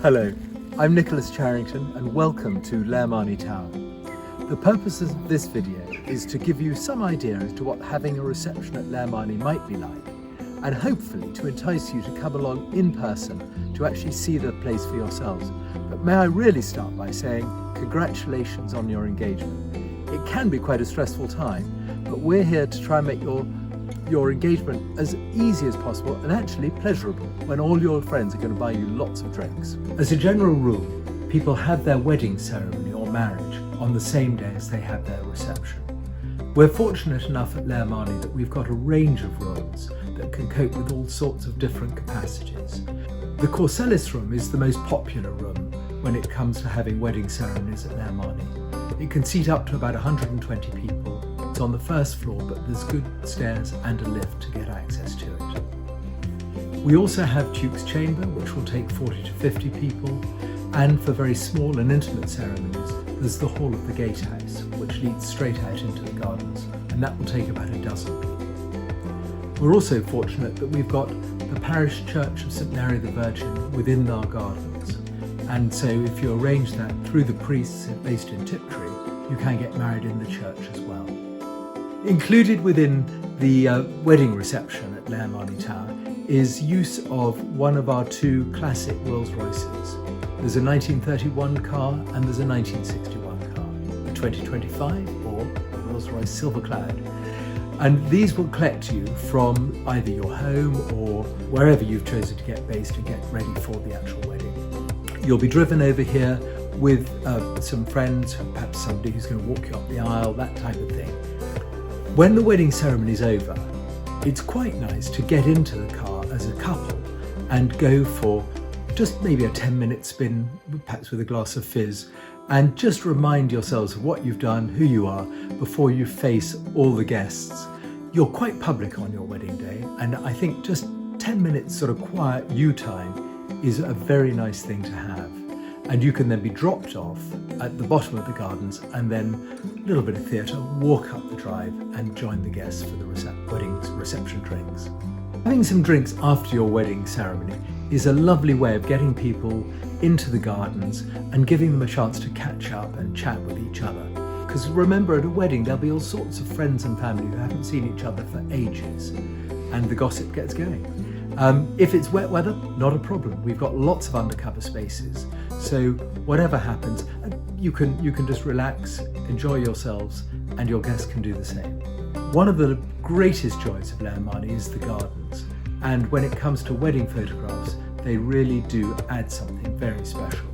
Hello, I'm Nicholas Charrington and welcome to Lair Marney Tower. The purpose of this video is to give you some idea as to what having a reception at Lair Marney might be like, and hopefully to entice you to come along in person to actually see the place for yourselves. But may I really start by saying congratulations on your engagement. It can be quite a stressful time, but we're here to try and make your engagement as easy as possible and actually pleasurable when all your friends are going to buy you lots of drinks. As a general rule, people have their wedding ceremony or marriage on the same day as they have their reception. We're fortunate enough at Lair Marney that we've got a range of rooms that can cope with all sorts of different capacities. The Corsellis room is the most popular room when it comes to having wedding ceremonies at Lair Marney. It can seat up to about 120 people. It's on the first floor, but there's good stairs and a lift to get access to it. We also have Duke's Chamber, which will take 40 to 50 people, and for very small and intimate ceremonies, there's the Hall of the Gatehouse, which leads straight out into the gardens, and that will take about a dozen people. We're also fortunate that we've got the Parish Church of St Mary the Virgin within our gardens, and so if you arrange that through the priests based in Tiptree, you can get married in the church as well. Included within the wedding reception at Lair Marney Tower is use of one of our two classic Rolls-Royces. There's a 1931 car and there's a 1961 car, a 2025 or a Rolls-Royce Silvercloud. And these will collect you from either your home or wherever you've chosen to get based and get ready for the actual wedding. You'll be driven over here with some friends, perhaps somebody who's going to walk you up the aisle, that type of thing. When the wedding ceremony is over, it's quite nice to get into the car as a couple and go for just maybe a 10-minute spin, perhaps with a glass of fizz, and just remind yourselves of what you've done, who you are, before you face all the guests. You're quite public on your wedding day, and I think just 10 minutes sort of quiet you time is a very nice thing to have. And you can then be dropped off at the bottom of the gardens and then a little bit of theatre, walk up the drive and join the guests for the wedding reception drinks. Having some drinks after your wedding ceremony is a lovely way of getting people into the gardens and giving them a chance to catch up and chat with each other. Because remember, at a wedding there'll be all sorts of friends and family who haven't seen each other for ages, and the gossip gets going. If it's wet weather, not a problem. We've got lots of undercover spaces, so whatever happens, you can just relax, enjoy yourselves, and your guests can do the same. One of the greatest joys of Lair Marney is the gardens, and when it comes to wedding photographs, they really do add something very special.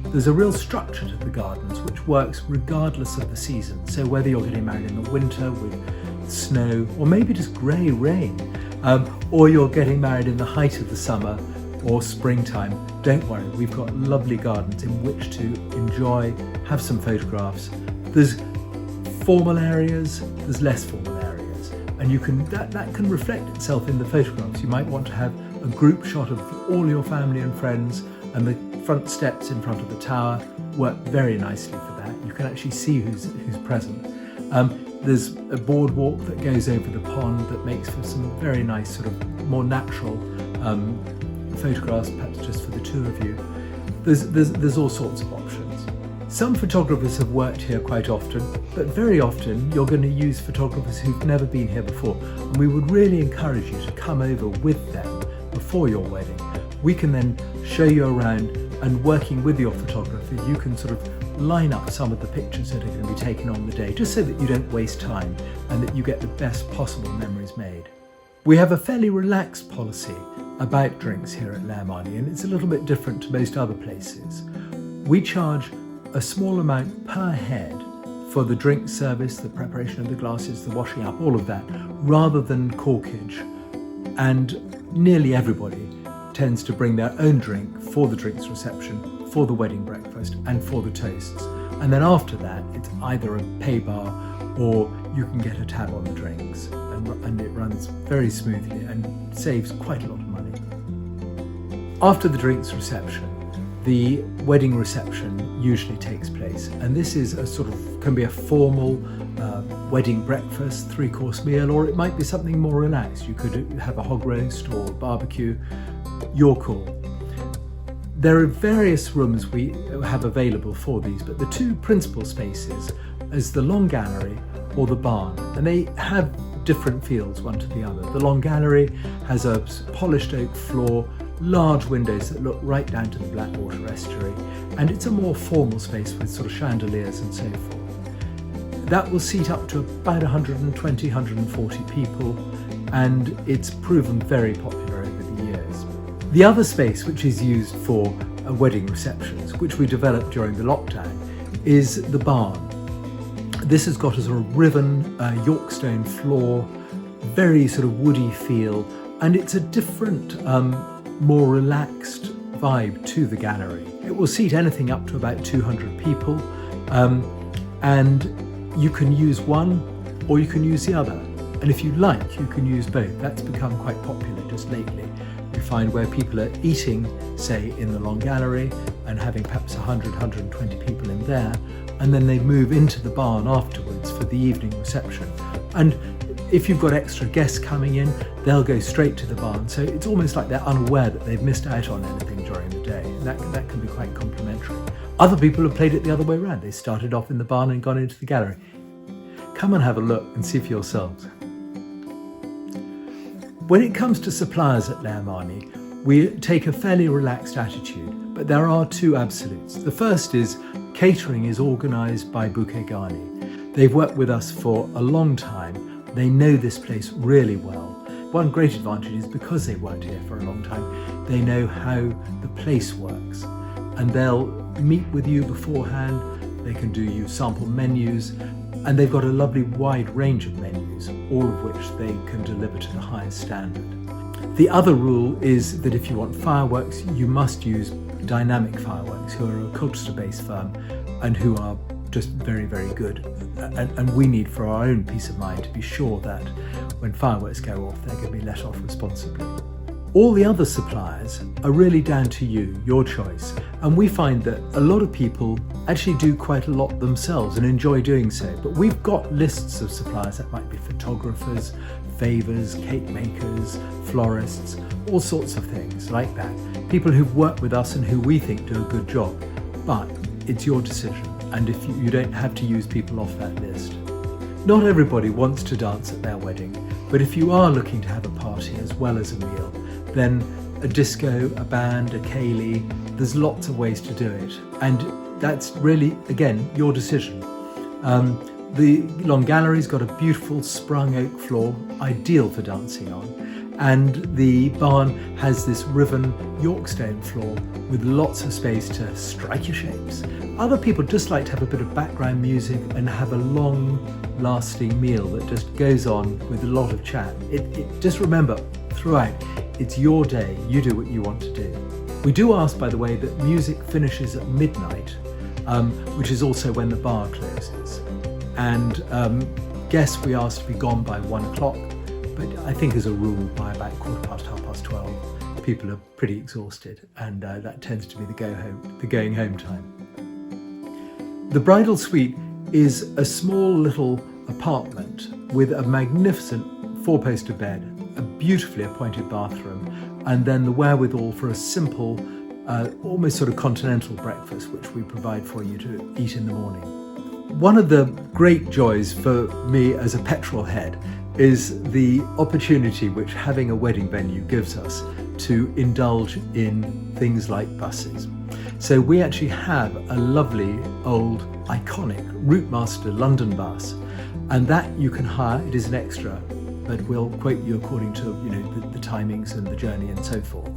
There's a real structure to the gardens which works regardless of the season, so whether you're getting married in the winter with snow, or maybe just grey rain, or you're getting married in the height of the summer or springtime, don't worry, we've got lovely gardens in which to enjoy, have some photographs. There's formal areas, there's less formal areas, and that can reflect itself in the photographs. You might want to have a group shot of all your family and friends, and the front steps in front of the tower work very nicely for that. You can actually see who's present. There's a boardwalk that goes over the pond that makes for some very nice sort of more natural photographs, perhaps just for the two of you. There's all sorts of options. Some photographers have worked here quite often, but very often you're going to use photographers who've never been here before, and we would really encourage you to come over with them before your wedding. We can then show you around, and working with your photographer, you can sort of line up some of the pictures that are going to be taken on the day, just so that you don't waste time and that you get the best possible memories made. We have a fairly relaxed policy about drinks here at Lair Marney, and it's a little bit different to most other places. We charge a small amount per head for the drink service, the preparation of the glasses, the washing up, all of that, rather than corkage. And nearly everybody tends to bring their own drink for the drinks reception, for the wedding breakfast, and for the toasts. And then after that, it's either a pay bar or you can get a tab on the drinks, and it runs very smoothly and saves quite a lot of money. After the drinks reception, the wedding reception usually takes place, and this is can be a formal wedding breakfast, 3-course meal, or it might be something more relaxed. You could have a hog roast or barbecue, your call. There are various rooms we have available for these, but the two principal spaces is the long gallery or the barn, and they have different feels one to the other. The long gallery has a polished oak floor, large windows that look right down to the Blackwater estuary, and it's a more formal space with sort of chandeliers and so forth. That will seat up to about 120, 140 people, and it's proven very popular over the years. The other space, which is used for wedding receptions, which we developed during the lockdown, is the barn. This has got a sort of riven Yorkstone floor, very sort of woody feel, and it's a different, more relaxed vibe to the gallery. It will seat anything up to about 200 people, and you can use one or you can use the other. And if you like, you can use both. That's become quite popular just lately. We find where people are eating, say, in the long gallery and having perhaps 100, 120 people in there, and then they move into the barn afterwards for the evening reception. And if you've got extra guests coming in, they'll go straight to the barn. So it's almost like they're unaware that they've missed out on anything during the day. And that can be quite complimentary. Other people have played it the other way around. They started off in the barn and gone into the gallery. Come and have a look and see for yourselves. When it comes to suppliers at Lair Marney, we take a fairly relaxed attitude, but there are two absolutes. The first is catering is organised by Bouquet Garni. They've worked with us for a long time. They know this place really well. One great advantage is because they've worked here for a long time, they know how the place works, and they'll meet with you beforehand. They can do you sample menus, and they've got a lovely wide range of menus, all of which they can deliver to the highest standard. The other rule is that if you want fireworks, you must use Dynamic Fireworks, who are a Colchester-based firm and who are just very, very good. And we need, for our own peace of mind, to be sure that when fireworks go off, they're going to be let off responsibly. All the other suppliers are really down to you, your choice. And we find that a lot of people actually do quite a lot themselves and enjoy doing so. But we've got lists of suppliers that might be photographers, favors, cake makers, florists, all sorts of things like that. People who've worked with us and who we think do a good job. But it's your decision. And if you don't have to use people off that list. Not everybody wants to dance at their wedding, but if you are looking to have a party as well as a meal, then a disco, a band, a ceilidh, there's lots of ways to do it. And that's really, again, your decision. The long gallery's got a beautiful sprung oak floor, ideal for dancing on. And the barn has this riven Yorkstone floor with lots of space to strike your shapes. Other people just like to have a bit of background music and have a long-lasting meal that just goes on with a lot of chat. Just remember, throughout, it's your day, you do what you want to do. We do ask, by the way, that music finishes at midnight, which is also when the bar closes. And guests we ask to be gone by 1 o'clock, but I think as a rule by about 12:15, people are pretty exhausted, and that tends to be the going home time. The bridal suite is a small little apartment with a magnificent 4-poster bed, a beautifully appointed bathroom, and then the wherewithal for a simple, almost sort of continental breakfast, which we provide for you to eat in the morning. One of the great joys for me as a petrol head is the opportunity which having a wedding venue gives us to indulge in things like buses. So we actually have a lovely old iconic Routemaster London bus, and that you can hire. It is an extra, but we'll quote you according to the timings and the journey and so forth.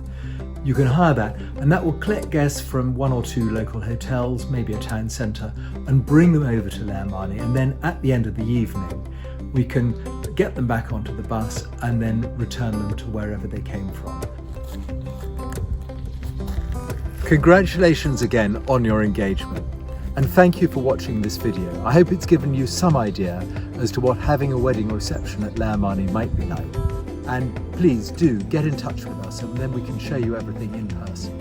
You can hire that, and that will collect guests from 1 or 2 local hotels, maybe a town centre, and bring them over to Lair Marney. And then at the end of the evening, we can get them back onto the bus and then return them to wherever they came from. Congratulations again on your engagement, and thank you for watching this video. I hope it's given you some idea as to what having a wedding reception at Lair Marney might be like. And please do get in touch with us, and then we can show you everything in person.